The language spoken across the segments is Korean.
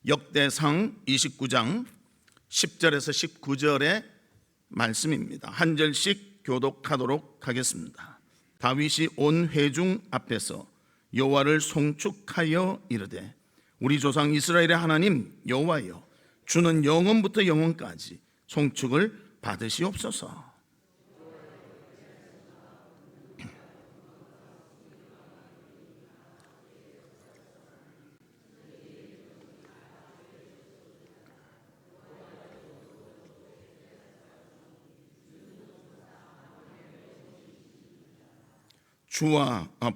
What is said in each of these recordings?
역대상 29장 10절에서 19절의 말씀입니다. 한 절씩 교독하도록 하겠습니다. 다윗이 온 회중 앞에서 여호와를 송축하여 이르되 우리 조상 이스라엘의 하나님 여호와여, 주는 영원부터 영원까지 송축을 받으시옵소서.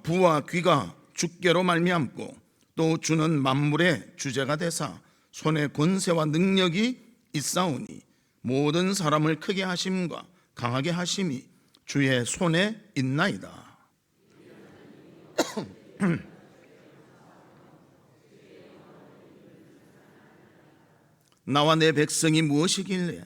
부와 귀가 주께로 말미암고 또 주는 만물의 주제가 되사 손에 권세와 능력이 있사오니 모든 사람을 크게 하심과 강하게 하심이 주의 손에 있나이다. 나와 내 백성이 무엇이길래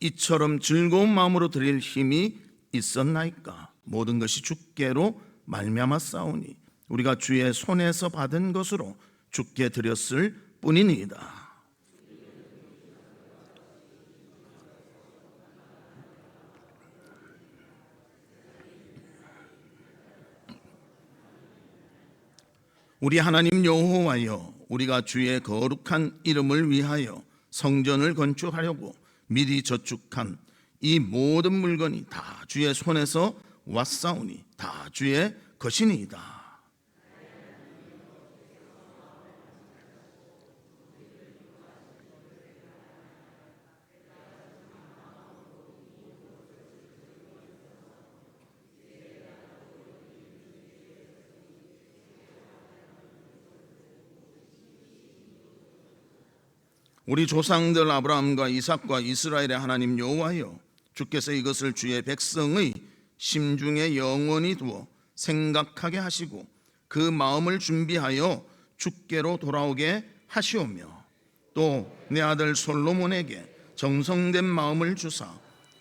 이처럼 즐거운 마음으로 드릴 힘이 있었나이까? 모든 것이 주께로 말미암았사오니 우리가 주의 손에서 받은 것으로 주께 드렸을 뿐이니이다. 우리 하나님 여호와여, 우리가 주의 거룩한 이름을 위하여 성전을 건축하려고 미리 저축한 이 모든 물건이 다 주의 손에서 왔사오니 다 주의 것이니이다. 우리 조상들 아브라함과 이삭과 이스라엘의 하나님 여호와여, 주께서 이것을 주의 백성의 심중에 영원히 두어 생각하게 하시고 그 마음을 준비하여 주께로 돌아오게 하시오며 또 내 아들 솔로몬에게 정성된 마음을 주사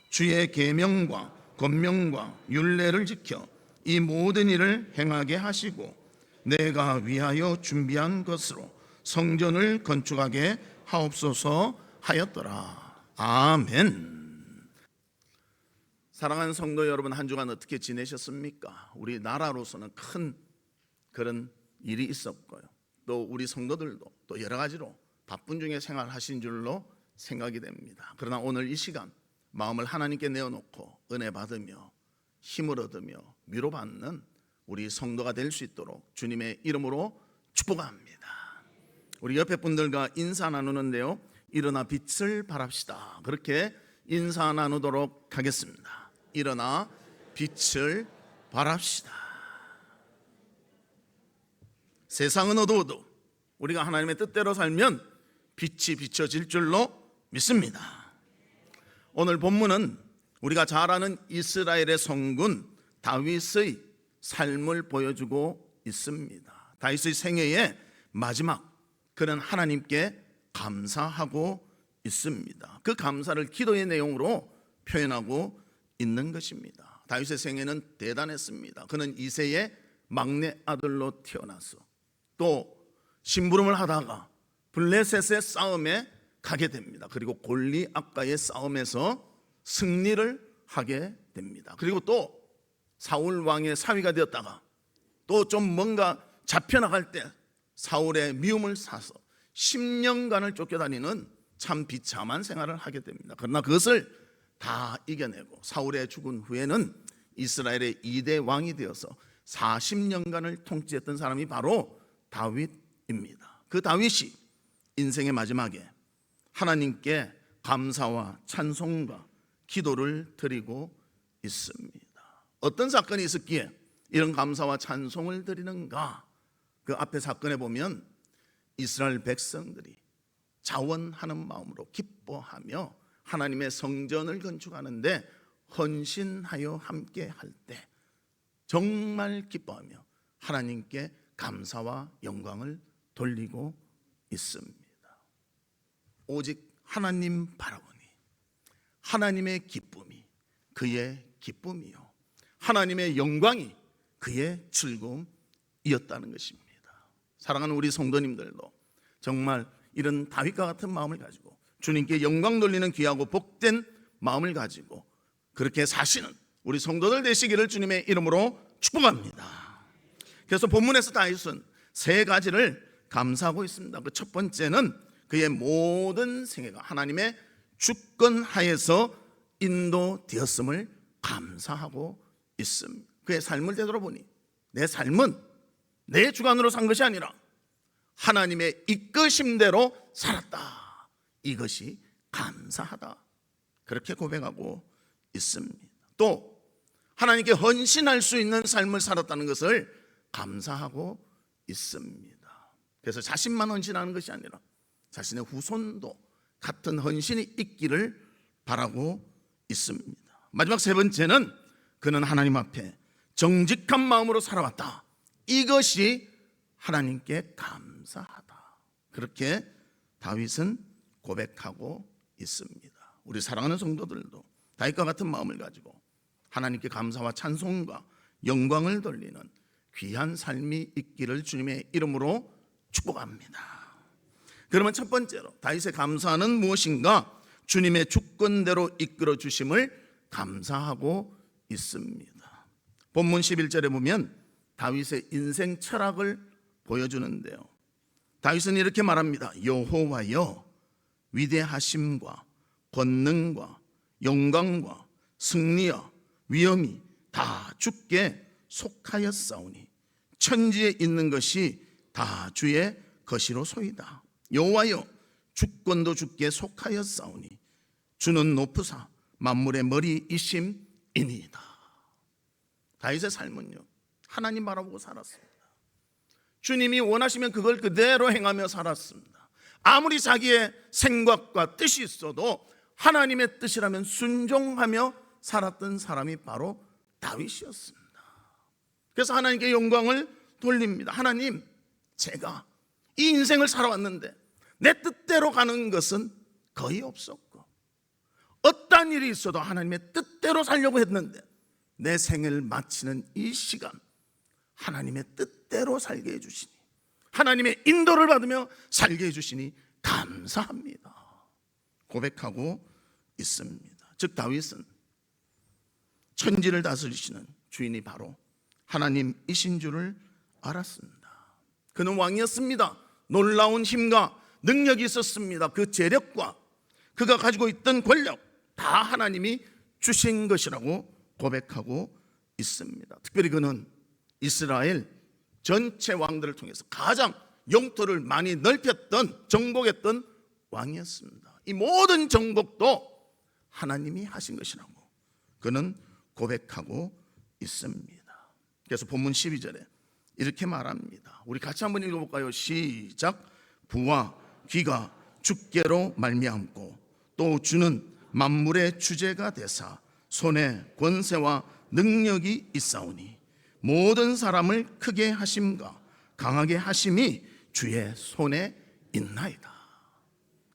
주의 계명과 권명과 율례를 지켜 이 모든 일을 행하게 하시고 내가 위하여 준비한 것으로 성전을 건축하게 하옵소서 하였더라. 아멘. 사랑하는 성도 여러분, 한 주간 어떻게 지내셨습니까? 우리 나라로서는 큰 그런 일이 있었고요, 또 우리 성도들도 또 여러 가지로 바쁜 중에 생활하신 줄로 생각이 됩니다. 그러나 오늘 이 시간 마음을 하나님께 내어놓고 은혜 받으며 힘을 얻으며 위로받는 우리 성도가 될 수 있도록 주님의 이름으로 축복합니다. 우리 옆에 분들과 인사 나누는데요, 일어나 빛을 발합시다. 그렇게 인사 나누도록 하겠습니다. 일어나 빛을 발합시다. 세상은 어두워도 우리가 하나님의 뜻대로 살면 빛이 비춰질 줄로 믿습니다. 오늘 본문은 우리가 잘 아는 이스라엘의 성군 다윗의 삶을 보여주고 있습니다. 다윗의 생애의 마지막, 그는 하나님께 감사하고 있습니다. 그 감사를 기도의 내용으로 표현하고 있는 것입니다. 다윗의 생애는 대단했습니다. 그는 이새의 막내 아들로 태어나서 또 심부름을 하다가 블레셋의 싸움에 가게 됩니다. 그리고 골리앗과의 싸움에서 승리를 하게 됩니다. 그리고 또 사울 왕의 사위가 되었다가 또 좀 뭔가 잡혀나갈 때 사울의 미움을 사서 10년간을 쫓겨다니는 참 비참한 생활을 하게 됩니다. 그러나 그것을 다 이겨내고 사울의 죽은 후에는 이스라엘의 2대 왕이 되어서 40년간을 통치했던 사람이 바로 다윗입니다. 그 다윗이 인생의 마지막에 하나님께 감사와 찬송과 기도를 드리고 있습니다. 어떤 사건이 있었기에 이런 감사와 찬송을 드리는가? 그 앞에 사건에 보면 이스라엘 백성들이 자원하는 마음으로 기뻐하며 하나님의 성전을 건축하는데 헌신하여 함께 할 때 정말 기뻐하며 하나님께 감사와 영광을 돌리고 있습니다. 오직 하나님 바라보니 하나님의 기쁨이 그의 기쁨이요 하나님의 영광이 그의 즐거움이었다는 것입니다. 사랑하는 우리 성도님들도 정말 이런 다윗과 같은 마음을 가지고 주님께 영광 돌리는 귀하고 복된 마음을 가지고 그렇게 사시는 우리 성도들 되시기를 주님의 이름으로 축복합니다. 그래서 본문에서 다윗은 세 가지를 감사하고 있습니다. 그 첫 번째는 그의 모든 생애가 하나님의 주권하에서 인도되었음을 감사하고 있습니다. 그의 삶을 되돌아보니 내 삶은 내 주관으로 산 것이 아니라 하나님의 이끄심대로 살았다. 이것이 감사하다. 그렇게 고백하고 있습니다. 또 하나님께 헌신할 수 있는 삶을 살았다는 것을 감사하고 있습니다. 그래서 자신만 헌신하는 것이 아니라 자신의 후손도 같은 헌신이 있기를 바라고 있습니다. 마지막 세 번째는 그는 하나님 앞에 정직한 마음으로 살아왔다. 이것이 하나님께 감사하다. 그렇게 다윗은 고백하고 있습니다. 우리 사랑하는 성도들도 다윗과 같은 마음을 가지고 하나님께 감사와 찬송과 영광을 돌리는 귀한 삶이 있기를 주님의 이름으로 축복합니다. 그러면 첫 번째로 다윗의 감사는 무엇인가? 주님의 주권대로 이끌어 주심을 감사하고 있습니다. 본문 11절에 보면 다윗의 인생 철학을 보여주는데요. 다윗은 이렇게 말합니다. 여호와여, 위대하심과 권능과 영광과 승리와 위엄이 다 주께 속하였사오니 천지에 있는 것이 다 주의 것이로소이다. 여호와여, 주권도 주께 속하였사오니 주는 높으사 만물의 머리이심이니이다. 다윗의 삶은요, 하나님 바라보고 살았습니다. 주님이 원하시면 그걸 그대로 행하며 살았습니다. 아무리 자기의 생각과 뜻이 있어도 하나님의 뜻이라면 순종하며 살았던 사람이 바로 다윗이었습니다. 그래서 하나님께 영광을 돌립니다. 하나님, 제가 이 인생을 살아왔는데 내 뜻대로 가는 것은 거의 없었고 어떠한 일이 있어도 하나님의 뜻대로 살려고 했는데 내 생을 마치는 이 시간 하나님의 뜻대로 살게 해주시니, 하나님의 인도를 받으며 살게 해주시니 감사합니다. 고백하고 있습니다. 즉 다윗은 천지를 다스리시는 주인이 바로 하나님이신 줄을 알았습니다. 그는 왕이었습니다. 놀라운 힘과 능력이 있었습니다. 그 재력과 그가 가지고 있던 권력 다 하나님이 주신 것이라고 고백하고 있습니다. 특별히 그는 이스라엘 전체 왕들을 통해서 가장 영토를 많이 넓혔던, 정복했던 왕이었습니다. 이 모든 정복도 하나님이 하신 것이라고 그는 고백하고 있습니다. 그래서 본문 12절에 이렇게 말합니다. 우리 같이 한번 읽어볼까요? 시작. 부와 귀가 주께로 말미암고 또 주는 만물의 주제가 되사 손에 권세와 능력이 있사오니 모든 사람을 크게 하심과 강하게 하심이 주의 손에 있나이다.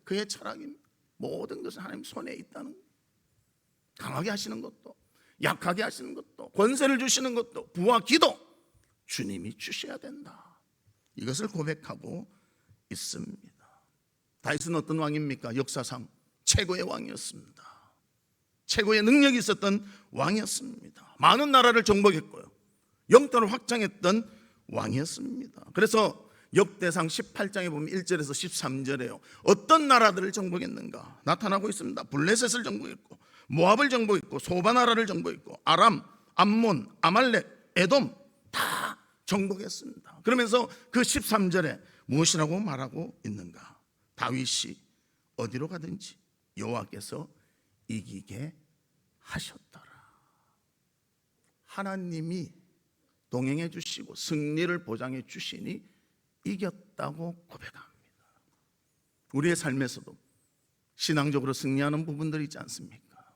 그의 철학입니다. 모든 것은 하나님 손에 있다는 것. 강하게 하시는 것도 약하게 하시는 것도 권세를 주시는 것도 부와 기도 주님이 주셔야 된다. 이것을 고백하고 있습니다. 다윗은 어떤 왕입니까? 역사상 최고의 왕이었습니다. 최고의 능력이 있었던 왕이었습니다. 많은 나라를 정복했고요, 영토를 확장했던 왕이었습니다. 그래서 역대상 18장에 보면 1절에서 13절에요 어떤 나라들을 정복했는가 나타나고 있습니다. 블레셋을 정복했고 모압을 정복했고 소바 나라를 정복했고 아람, 암몬, 아말렉, 에돔 다 정복했습니다. 그러면서 그 13절에 무엇이라고 말하고 있는가? 다윗이 어디로 가든지 여호와께서 이기게 하셨더라. 하나님이 동행해 주시고 승리를 보장해 주시니 이겼다고 고백합니다. 우리의 삶에서도 신앙적으로 승리하는 부분들이 있지 않습니까?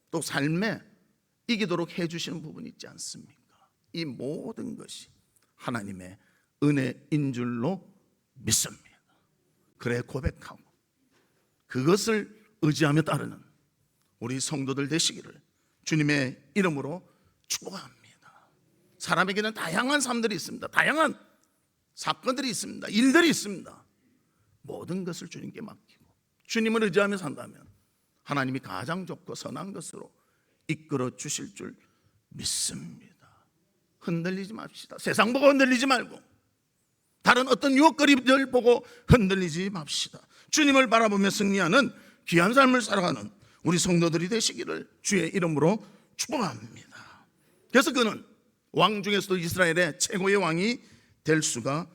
또 삶에 이기도록 해주시는 부분이 있지 않습니까? 이 모든 것이 하나님의 은혜인 줄로 믿습니다. 그래 고백하고 그것을 의지하며 따르는 우리 성도들 되시기를 주님의 이름으로 축복합니다. 사람에게는 다양한 삶들이 있습니다. 다양한 사건들이 있습니다. 일들이 있습니다. 모든 것을 주님께 맡기고 주님을 의지하며 산다면 하나님이 가장 좋고 선한 것으로 이끌어 주실 줄 믿습니다. 흔들리지 맙시다. 세상 보고 흔들리지 말고 다른 어떤 유혹거리들 보고 흔들리지 맙시다. 주님을 바라보며 승리하는 귀한 삶을 살아가는 우리 성도들이 되시기를 주의 이름으로 축복합니다. 그래서 그는 왕 중에서도 이스라엘의 최고의 왕이 될 수가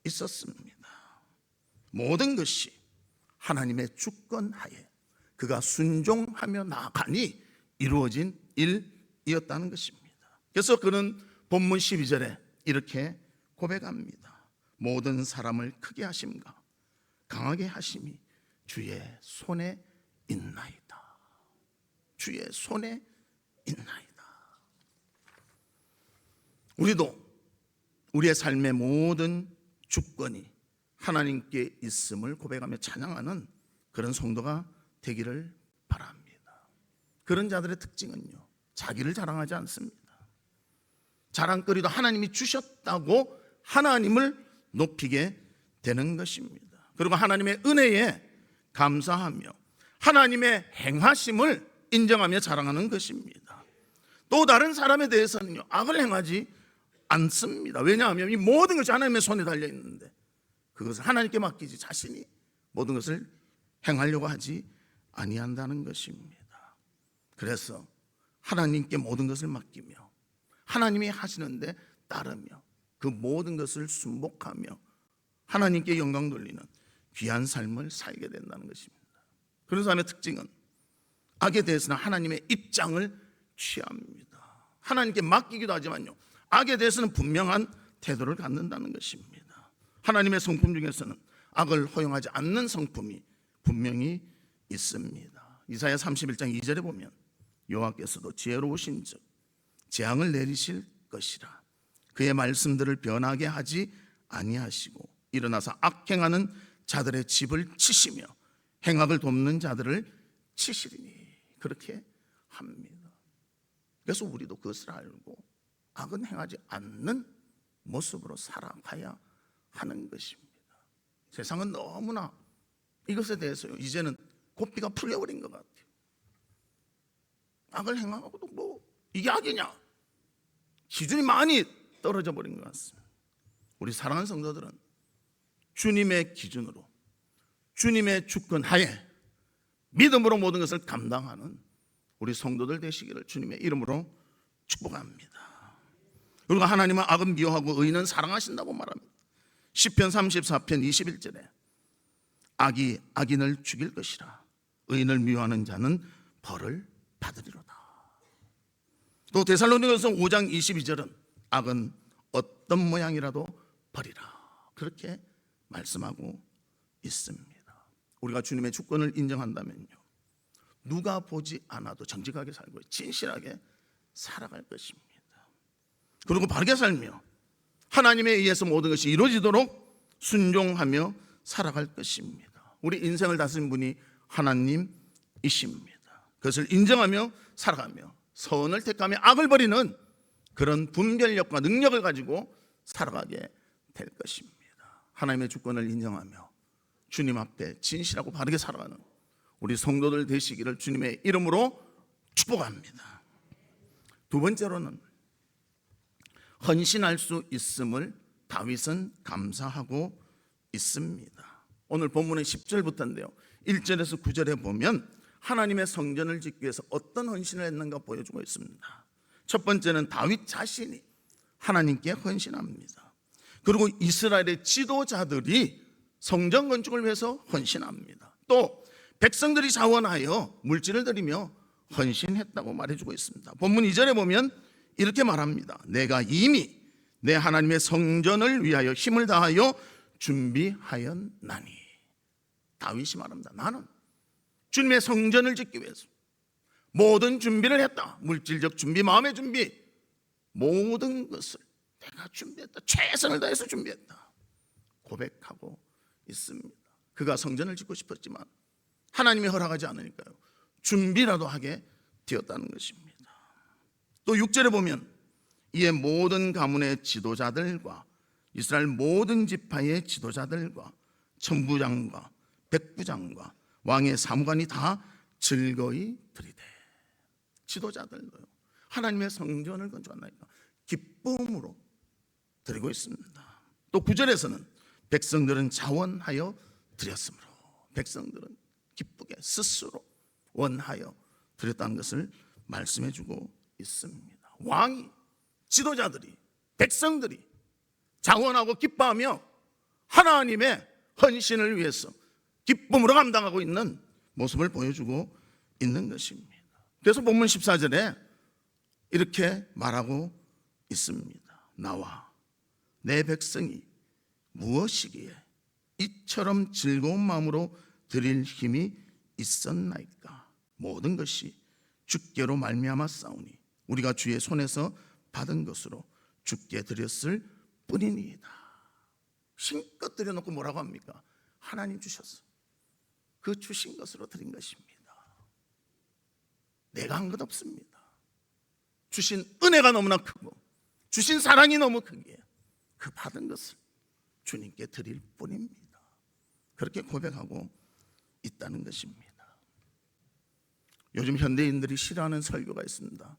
있었습니다. 모든 것이 하나님의 주권하에 그가 순종하며 나아가니 이루어진 일이었다는 것입니다. 그래서 그는 본문 12절에 이렇게 고백합니다. 모든 사람을 크게 하심과 강하게 하심이 주의 손에 있나이다. 주의 손에 있나이다. 우리도 우리의 삶의 모든 주권이 하나님께 있음을 고백하며 찬양하는 그런 성도가 되기를 바랍니다. 그런 자들의 특징은요, 자기를 자랑하지 않습니다. 자랑거리도 하나님이 주셨다고 하나님을 높이게 되는 것입니다. 그리고 하나님의 은혜에 감사하며 하나님의 행하심을 인정하며 자랑하는 것입니다. 또 다른 사람에 대해서는요, 악을 행하지 않습니다. 왜냐하면 이 모든 것이 하나님의 손에 달려 있는데 그것을 하나님께 맡기지 자신이 모든 것을 행하려고 하지 아니한다는 것입니다. 그래서 하나님께 모든 것을 맡기며 하나님이 하시는데 따르며 그 모든 것을 순복하며 하나님께 영광 돌리는 귀한 삶을 살게 된다는 것입니다. 그런 사람의 특징은 악에 대해서는 하나님의 입장을 취합니다. 하나님께 맡기기도 하지만요, 악에 대해서는 분명한 태도를 갖는다는 것입니다. 하나님의 성품 중에서는 악을 허용하지 않는 성품이 분명히 있습니다. 이사야 31장 2절에 보면 여호와께서도 지혜로우신즉 재앙을 내리실 것이라 그의 말씀들을 변하게 하지 아니하시고 일어나서 악행하는 자들의 집을 치시며 행악을 돕는 자들을 치시리니 그렇게 합니다. 그래서 우리도 그것을 알고 악은 행하지 않는 모습으로 살아가야 하는 것입니다. 세상은 너무나 이것에 대해서요, 이제는 고삐가 풀려버린 것 같아요. 악을 행하고도 뭐 이게 악이냐, 기준이 많이 떨어져 버린 것 같습니다. 우리 사랑하는 성도들은 주님의 기준으로 주님의 주권 하에 믿음으로 모든 것을 감당하는 우리 성도들 되시기를 주님의 이름으로 축복합니다. 그리고 하나님은 악은 미워하고 의인은 사랑하신다고 말합니다. 시편 34편 21절에 악이 악인을 죽일 것이라 의인을 미워하는 자는 벌을 받으리로다. 또 데살로니가서 5장 22절은 악은 어떤 모양이라도 버리라 그렇게 말씀하고 있습니다. 우리가 주님의 주권을 인정한다면요, 누가 보지 않아도 정직하게 살고 진실하게 살아갈 것입니다. 그리고 바르게 살며 하나님에 의해서 모든 것이 이루어지도록 순종하며 살아갈 것입니다. 우리 인생을 다스린 분이 하나님이십니다. 그것을 인정하며 살아가며 선을 택하며 악을 버리는 그런 분별력과 능력을 가지고 살아가게 될 것입니다. 하나님의 주권을 인정하며 주님 앞에 진실하고 바르게 살아가는 우리 성도들 되시기를 주님의 이름으로 축복합니다. 두 번째로는 헌신할 수 있음을 다윗은 감사하고 있습니다. 오늘 본문의 10절부터인데요, 1절에서 9절에 보면 하나님의 성전을 짓기 위해서 어떤 헌신을 했는가 보여주고 있습니다. 첫 번째는 다윗 자신이 하나님께 헌신합니다. 그리고 이스라엘의 지도자들이 성전 건축을 위해서 헌신합니다. 또 백성들이 자원하여 물질을 드리며 헌신했다고 말해주고 있습니다. 본문 2절에 보면 이렇게 말합니다. 내가 이미 내 하나님의 성전을 위하여 힘을 다하여 준비하였나니. 다윗이 말합니다. 나는 주님의 성전을 짓기 위해서 모든 준비를 했다. 물질적 준비, 마음의 준비, 모든 것을 내가 준비했다. 최선을 다해서 준비했다 고백하고 있습니다. 그가 성전을 짓고 싶었지만 하나님이 허락하지 않으니까요, 준비라도 하게 되었다는 것입니다. 또 6절에 보면 이에 모든 가문의 지도자들과 이스라엘 모든 지파의 지도자들과 천부장과 백부장과 왕의 사무관이 다 즐거이 드리되. 지도자들도요, 하나님의 성전을 건축한다니까 기쁨으로 드리고 있습니다. 또 9절에서는 백성들은 자원하여 드렸으므로, 백성들은 기쁘게 스스로 원하여 드렸다는 것을 말씀해 주고 있습니다. 왕이, 지도자들이, 백성들이 자원하고 기뻐하며 하나님의 헌신을 위해서 기쁨으로 감당하고 있는 모습을 보여주고 있는 것입니다. 그래서 본문 14절에 이렇게 말하고 있습니다. 나와 내 백성이 무엇이기에 이처럼 즐거운 마음으로 드릴 힘이 있었나이까. 모든 것이 주께로 말미암아 싸우니 우리가 주의 손에서 받은 것으로 주께 드렸을 뿐이니이다. 힘껏 드려놓고 뭐라고 합니까? 하나님 주셨어. 그 주신 것으로 드린 것입니다. 내가 한 것 없습니다. 주신 은혜가 너무나 크고 주신 사랑이 너무 크기에 그 받은 것을 주님께 드릴 뿐입니다. 그렇게 고백하고 있다는 것입니다. 요즘 현대인들이 싫어하는 설교가 있습니다.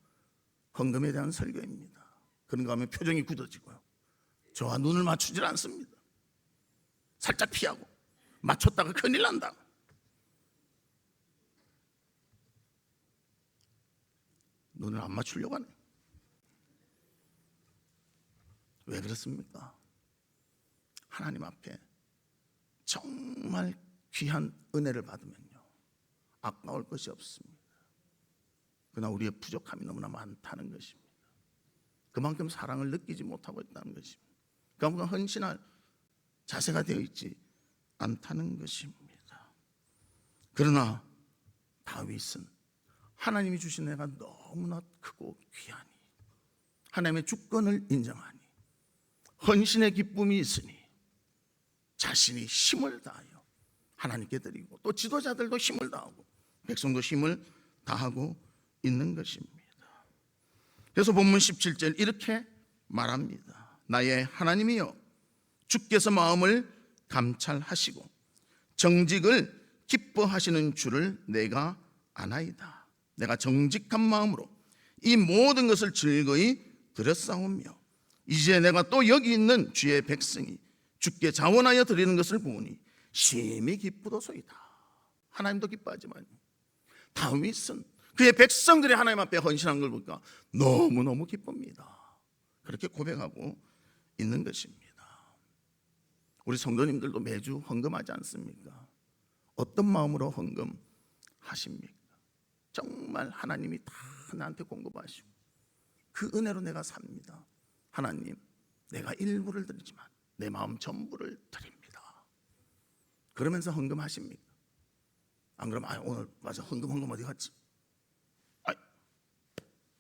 헌금에 대한 설교입니다. 그런가 하면 표정이 굳어지고요, 저와 눈을 맞추질 않습니다. 살짝 피하고 맞췄다가 큰일 난다. 눈을 안 맞추려고 하네. 왜 그렇습니까? 하나님 앞에 정말 귀한 은혜를 받으면요, 아까울 것이 없습니다. 그러나 우리의 부족함이 너무나 많다는 것입니다. 그만큼 사랑을 느끼지 못하고 있다는 것입니다. 그만큼 헌신할 자세가 되어 있지 않다는 것입니다. 그러나 다윗은 하나님이 주신 애가 너무나 크고 귀하니, 하나님의 주권을 인정하니, 헌신의 기쁨이 있으니 자신이 힘을 다하여 하나님께 드리고, 또 지도자들도 힘을 다하고 백성도 힘을 다하고 있는 것입니다. 그래서 본문 17절 이렇게 말합니다. 나의 하나님이여, 주께서 마음을 감찰하시고 정직을 기뻐하시는 줄을 내가 아나이다. 내가 정직한 마음으로 이 모든 것을 즐거이 드렸사오며 이제 내가 또 여기 있는 주의 백성이 주께 자원하여 드리는 것을 보니 심히 기쁘도소이다. 하나님도 기뻐하지만 다윗은 그의 백성들이 하나님 앞에 헌신한 걸 보니까 너무너무 기쁩니다. 그렇게 고백하고 있는 것입니다. 우리 성도님들도 매주 헌금하지 않습니까? 어떤 마음으로 헌금하십니까? 정말 하나님이 다 나한테 공급하시고 그 은혜로 내가 삽니다. 하나님, 내가 일부를 드리지만 내 마음 전부를 드립니다. 그러면서 헌금하십니까? 안 그러면 오늘 맞아 헌금 어디 갔지?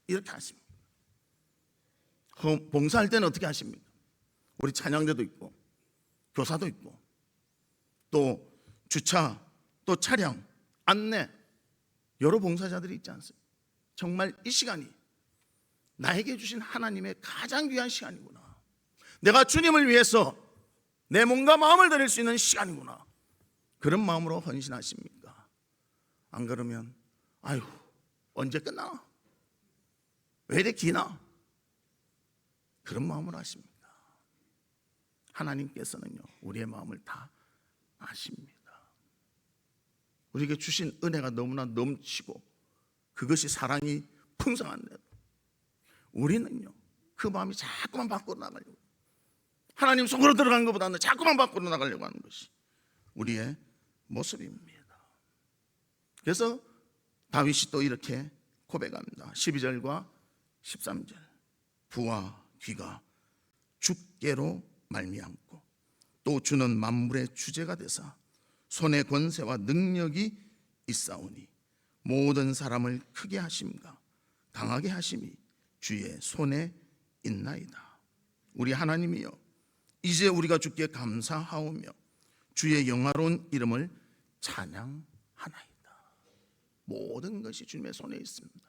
이렇게 하십니다. 봉사할 때는 어떻게 하십니까? 우리 찬양대도 있고 교사도 있고 또 주차, 또 차량, 안내, 여러 봉사자들이 있지 않습니까? 정말 이 시간이 나에게 주신 하나님의 가장 귀한 시간이구나. 내가 주님을 위해서 내 몸과 마음을 드릴 수 있는 시간이구나. 그런 마음으로 헌신하십니까? 안 그러면 아유 언제 끝나? 왜 이렇게 기나? 그런 마음으로 하십니까? 하나님께서는요 우리의 마음을 다 아십니다. 우리에게 주신 은혜가 너무나 넘치고 그것이 사랑이 풍성한데도 우리는요 그 마음이 자꾸만 밖으로 나가려고, 하나님 속으로 들어가는 것보다는 자꾸만 밖으로 나가려고 하는 것이 우리의 모습입니다. 그래서 다윗이 또 이렇게 고백합니다. 12절과 13절 부와 귀가 주께로 말미암고 또 주는 만물의 주제가 되사 손의 권세와 능력이 있사오니 모든 사람을 크게 하심과 강하게 하심이 주의 손에 있나이다. 우리 하나님이여, 이제 우리가 주께 감사하오며 주의 영화로운 이름을 찬양하나이다. 모든 것이 주님의 손에 있습니다.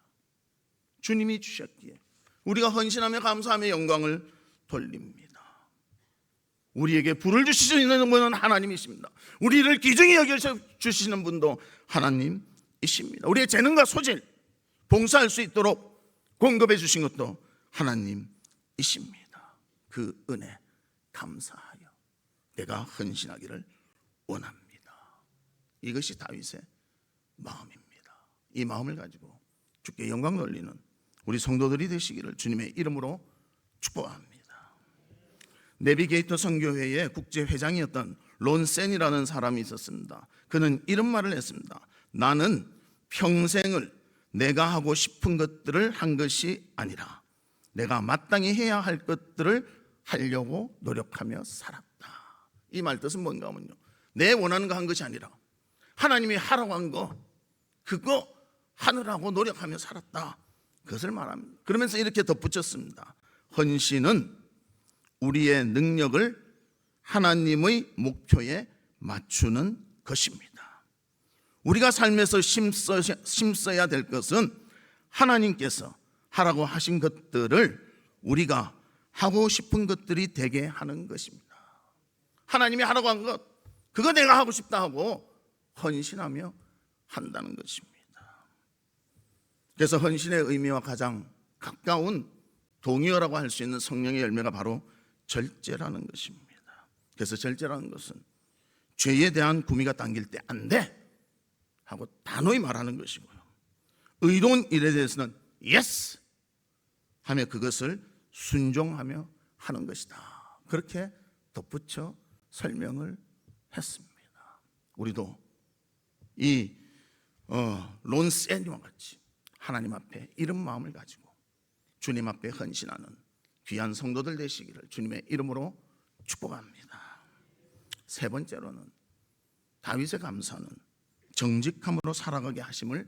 주님이 주셨기에 우리가 헌신하며 감사하며 영광을 돌립니다. 우리에게 불을 주시는 분은 하나님이십니다. 우리를 귀중히 여겨주시는 분도 하나님이십니다. 우리의 재능과 소질 봉사할 수 있도록 공급해 주신 것도 하나님이십니다. 그 은혜 감사하여 내가 헌신하기를 원합니다. 이것이 다윗의 마음입니다. 이 마음을 가지고 주께 영광 돌리는 우리 성도들이 되시기를 주님의 이름으로 축복합니다. 내비게이터 선교회의 국제회장이었던 론센이라는 사람이 있었습니다. 그는 이런 말을 했습니다. 나는 평생을 내가 하고 싶은 것들을 한 것이 아니라 내가 마땅히 해야 할 것들을 하려고 노력하며 살았다. 이 말 뜻은 뭔가 하면요, 내 원하는 거 한 것이 아니라 하나님이 하라고 한 거 그거 하느라고 노력하며 살았다. 그것을 말합니다. 그러면서 이렇게 덧붙였습니다. 헌신은 우리의 능력을 하나님의 목표에 맞추는 것입니다. 우리가 삶에서 힘써야 될 것은 하나님께서 하라고 하신 것들을 우리가 하고 싶은 것들이 되게 하는 것입니다. 하나님이 하라고 한 것 그거 내가 하고 싶다 하고 헌신하며 한다는 것입니다. 그래서 헌신의 의미와 가장 가까운 동의어라고 할 수 있는 성령의 열매가 바로 절제라는 것입니다. 그래서 절제라는 것은 죄에 대한 구미가 당길 때 안 돼 하고 단호히 말하는 것이고요, 의로운 일에 대해서는 예스 하며 그것을 순종하며 하는 것이다. 그렇게 덧붙여 설명을 했습니다. 우리도 이 론센이와 같이 하나님 앞에 이런 마음을 가지고 주님 앞에 헌신하는 귀한 성도들 되시기를 주님의 이름으로 축복합니다. 세 번째로는 다윗의 감사는 정직함으로 살아가게 하심을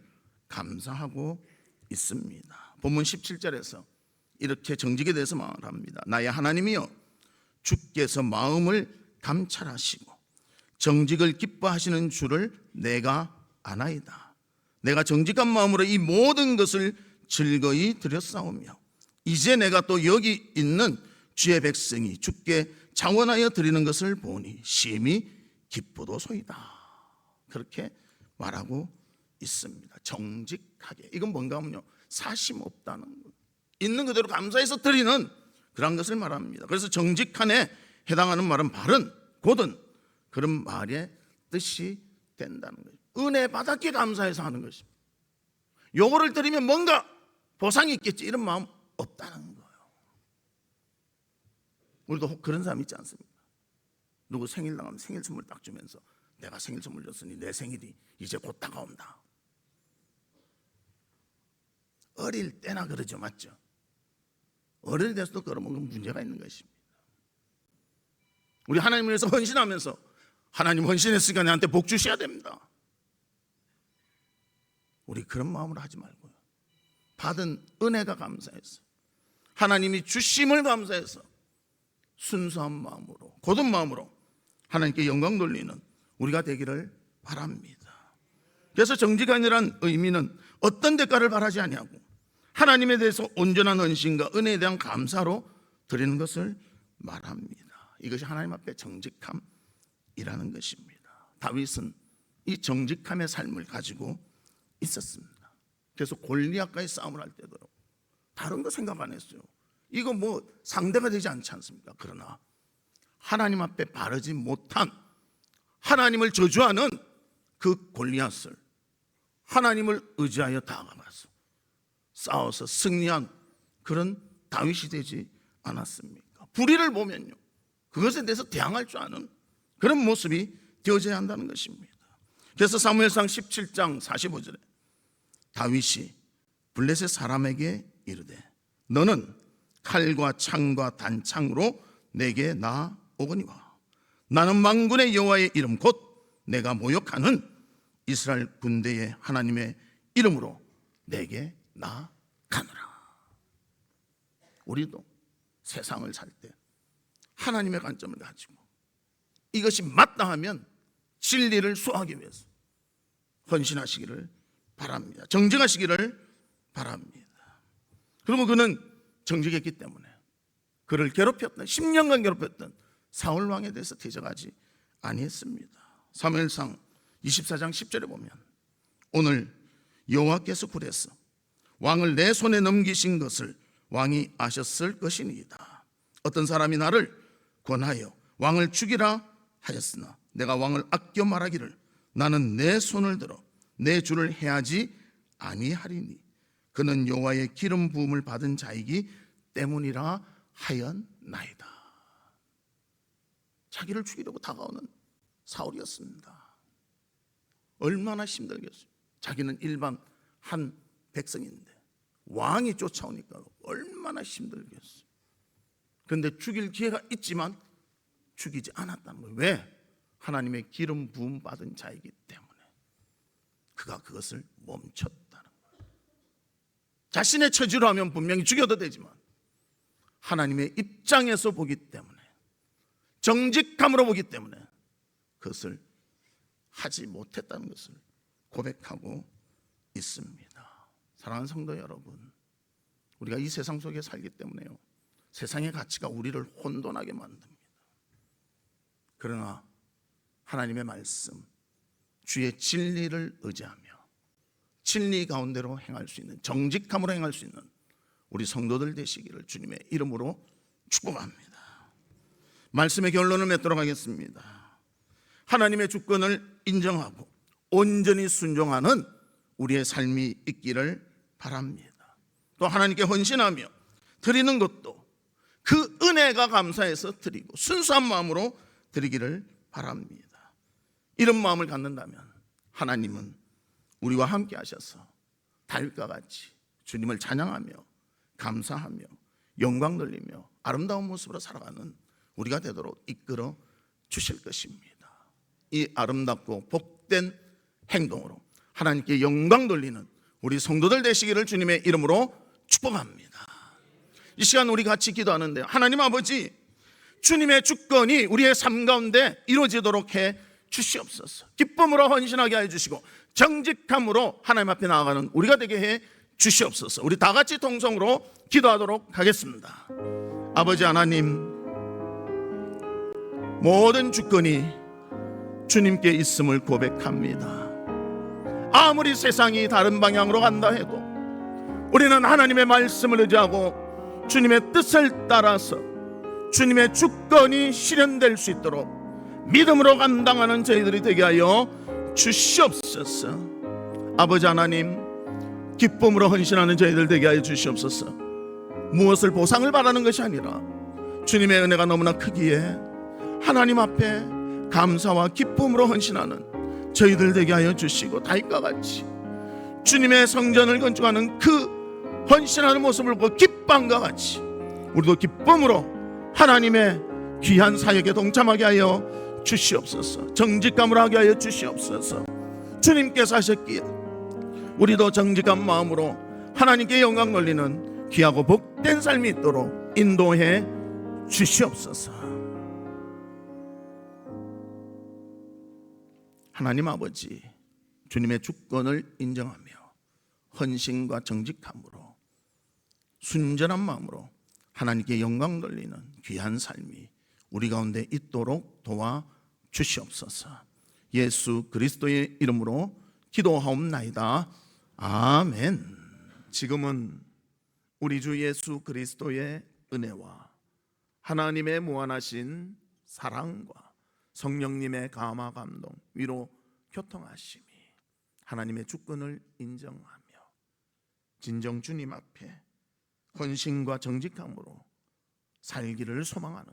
감사하고 있습니다. 본문 17절에서 이렇게 정직에 대해서 말합니다. 나의 하나님이여, 주께서 마음을 감찰하시고 정직을 기뻐하시는 주를 내가 아나이다. 내가 정직한 마음으로 이 모든 것을 즐거이 드렸사오며 이제 내가 또 여기 있는 주의 백성이 주께 자원하여 드리는 것을 보니 심히 기쁘도소이다. 그렇게 말하고 있습니다. 정직하게. 이건 뭔가 하면요, 사심 없다는 것, 있는 그대로 감사해서 드리는 그런 것을 말합니다. 그래서 정직함에 해당하는 말은 바른, 곧은 그런 말의 뜻이 된다는 거예요. 은혜 받았기에 감사해서 하는 것입니다. 요거를 드리면 뭔가 보상이 있겠지 이런 마음 없다는 거예요. 우리도 그런 사람 있지 않습니까? 누구 생일 나가면 생일 선물 딱 주면서 내가 생일 선물 줬으니 내 생일이 이제 곧 다가온다. 어릴 때나 그러죠, 맞죠? 어릴 때서도 그러면 그 문제가 있는 것입니다. 우리 하나님을 위해서 헌신하면서 하나님 헌신했으니까 나한테 복 주셔야 됩니다. 우리 그런 마음으로 하지 말고요, 받은 은혜가 감사해서 하나님이 주심을 감사해서 순수한 마음으로 곧은 마음으로 하나님께 영광 돌리는 우리가 되기를 바랍니다. 그래서 정직한이란 의미는 어떤 대가를 바라지 아니하고 하나님에 대해서 온전한 헌신과 은혜에 대한 감사로 드리는 것을 말합니다. 이것이 하나님 앞에 정직함이라는 것입니다. 다윗은 이 정직함의 삶을 가지고 있었습니다. 그래서 골리앗과의 싸움을 할 때도 다른 거 생각 안 했어요. 이거 뭐 상대가 되지 않지 않습니까? 그러나 하나님 앞에 바르지 못한, 하나님을 저주하는 그 골리앗을 하나님을 의지하여 다가가서 싸워서 승리한 그런 다윗이 되지 않았습니까? 불의를 보면요, 그것에 대해서 대항할 줄 아는 그런 모습이 되어져야 한다는 것입니다. 그래서 사무엘상 17장 45절에 다윗이 블레셋 사람에게 이르되 너는 칼과 창과 단창으로 내게 나오거니와 나는 만군의 여호와의 이름 곧 내가 모욕하는 이스라엘 군대의 하나님의 이름으로 내게 나가노라. 우리도 세상을 살 때 하나님의 관점을 가지고 이것이 맞다 하면 진리를 수호하기 위해서 헌신하시기를 바랍니다. 정직하시기를 바랍니다. 그리고 그는 정직했기 때문에 그를 괴롭혔던 10년간 괴롭혔던 사울 왕에 대해서 대적하지 아니했습니다. 사무엘상 24장 10절에 보면 오늘 여호와께서 굴에서 왕을 내 손에 넘기신 것을 왕이 아셨을 것이니이다. 어떤 사람이 나를 권하여 왕을 죽이라 하였으나 내가 왕을 아껴 말하기를 나는 내 손을 들어 내 주를 해하지 아니하리니 그는 여호와의 기름 부음을 받은 자이기 때문이라 하였나이다. 자기를 죽이려고 다가오는 사울이었습니다. 얼마나 힘들겠어요. 자기는 일반 한 백성인데 왕이 쫓아오니까 얼마나 힘들겠어요. 그런데 죽일 기회가 있지만 죽이지 않았다는 거예요. 왜? 하나님의 기름 부음 받은 자이기 때문에. 그가 그것을 멈췄다는 거예요. 자신의 처지로 하면 분명히 죽여도 되지만 하나님의 입장에서 보기 때문에, 정직함으로 보기 때문에 그것을 하지 못했다는 것을 고백하고 있습니다. 사랑하는 성도 여러분, 우리가 이 세상 속에 살기 때문에요, 세상의 가치가 우리를 혼돈하게 만듭니다. 그러나 하나님의 말씀, 주의 진리를 의지하며 진리 가운데로 행할 수 있는, 정직함으로 행할 수 있는 우리 성도들 되시기를 주님의 이름으로 축복합니다. 말씀의 결론을 맺도록 하겠습니다. 하나님의 주권을 인정하고 온전히 순종하는 우리의 삶이 있기를 바랍니다. 또 하나님께 헌신하며 드리는 것도 그 은혜가 감사해서 드리고 순수한 마음으로 드리기를 바랍니다. 이런 마음을 갖는다면 하나님은 우리와 함께 하셔서 다윗과 같이 주님을 찬양하며 감사하며 영광 돌리며 아름다운 모습으로 살아가는 우리가 되도록 이끌어 주실 것입니다. 이 아름답고 복된 행동으로 하나님께 영광 돌리는 우리 성도들 되시기를 주님의 이름으로 축복합니다. 이 시간 우리 같이 기도하는데, 하나님 아버지, 주님의 주권이 우리의 삶 가운데 이루어지도록 해 주시옵소서. 기쁨으로 헌신하게 해 주시고 정직함으로 하나님 앞에 나아가는 우리가 되게 해 주시옵소서. 우리 다 같이 통성으로 기도하도록 하겠습니다. 아버지 하나님, 모든 주권이 주님께 있음을 고백합니다. 아무리 세상이 다른 방향으로 간다 해도 우리는 하나님의 말씀을 의지하고 주님의 뜻을 따라서 주님의 주권이 실현될 수 있도록 믿음으로 감당하는 저희들이 되게 하여 주시옵소서. 아버지 하나님, 기쁨으로 헌신하는 저희들 되게 하여 주시옵소서. 무엇을 보상을 바라는 것이 아니라 주님의 은혜가 너무나 크기에 하나님 앞에 감사와 기쁨으로 헌신하는 저희들 되게 하여 주시고, 다윗과 같이 주님의 성전을 건축하는 그 헌신하는 모습을 보고 기쁨과 같이 우리도 기쁨으로 하나님의 귀한 사역에 동참하게 하여 주시옵소서. 정직함으로 하게 하여 주시옵소서. 주님께서 하셨기에 우리도 정직한 마음으로 하나님께 영광 돌리는 귀하고 복된 삶이 있도록 인도해 주시옵소서. 하나님 아버지, 주님의 주권을 인정하며 헌신과 정직함으로 순전한 마음으로 하나님께 영광 돌리는 귀한 삶이 우리 가운데 있도록 도와 주시옵소서. 예수 그리스도의 이름으로 기도하옵나이다. 아멘. 지금은 우리 주 예수 그리스도의 은혜와 하나님의 무한하신 사랑과 성령님의 감화 감동 위로 교통하심이 하나님의 주권을 인정하며 진정 주님 앞에 헌신과 정직함으로 살기를 소망하는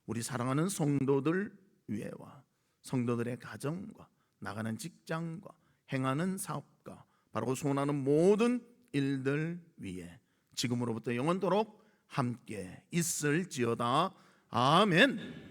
우리 사랑하는 성도들 위에와 성도들의 가정과 나가는 직장과 행하는 사업과 바로 소원하는 모든 일들 위에 지금으로부터 영원토록 함께 있을지어다. 아멘.